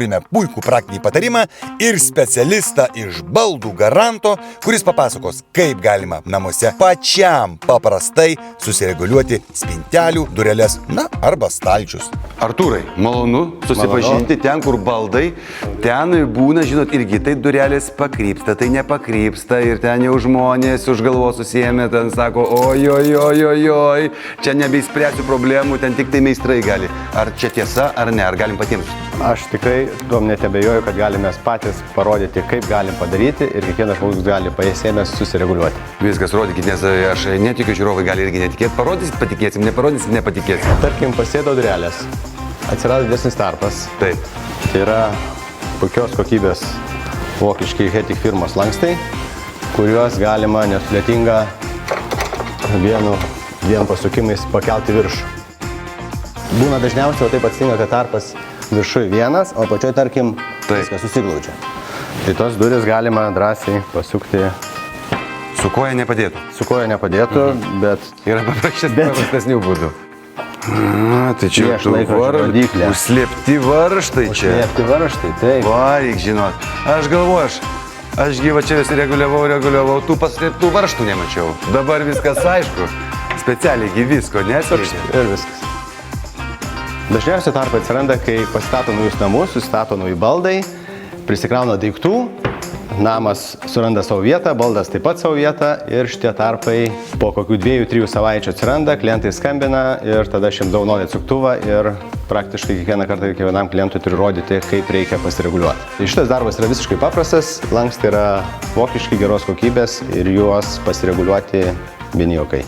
turime puikų praktinį patarimą ir specialistą iš Baldų Garanto, kuris papasakos, kaip galima namuose pačiam paprastai susireguliuoti spintelių, dureles, na, arba stalčius. Artūrai, malonu susipažinti ten, kur baldai, ten būna, žinot, irgi tai durelės pakrypsta, tai nepakrypsta ir ten jau žmonės už galvos susiėmė, ten sako, oj, čia nebeįspręsiu problemų, ten tik tai meistrai gali. Ar čia tiesa, ar ne, ar galim patiems? Aš tikrai tuom net abejoju, kad galime patys parodyti, kaip galim padaryti ir kiekvienas žmogus gali paėsėmės susireguliuoti. Viskas rodykit, nes aš netikiu, žiūrovai gali irgi netikėti. Parodysit, patikėsim, neparodysit, nepatikėsim. Tarkim, pasėdo durelės, atsirado didesnis tarpas. Taip. Tai yra puikios kokybės vokiški Hetik firmos lankstai, kuriuos galima nesudėtinga dviem pasukimais pakelti viršų. Būna dažniausiai taip atsitinka, kad tarpas viršui vienas, o pačioj, tarkim, viskas susiglaudžia. Tai tos duris galima drąsiai pasukti. Su koja nepadėtų? Su koja nepadėtų, bet... Yra paprastesnių būdų. Tai čia užslėpti varžtai čia. Užslėpti varžtai, taip. Varyk, žinot. Aš galvoju, aš gyva čia visi reguliavau, tų paslėptų varžtų nemačiau. Dabar viskas aišku. Specialiai visko neatvirkšti. Ir viskas. Dažniausiai tarpai atsiranda, kai pasistato naujus namus, susistato nauji baldai, prisikrauna daiktų, namas suranda savo vietą, baldas taip pat savo vietą ir šitie tarpai po kokių 2-3 savaičių atsiranda, klientai skambina ir tada aš jiems daunoju atsuktuvą ir praktiškai kiekvieną kartą kiekvienam klientui turiu rodyti, kaip reikia pasireguliuoti. Šitas darbas yra visiškai paprastas, lankstai yra vokiškai geros kokybės ir juos pasireguliuoti vieni juokai.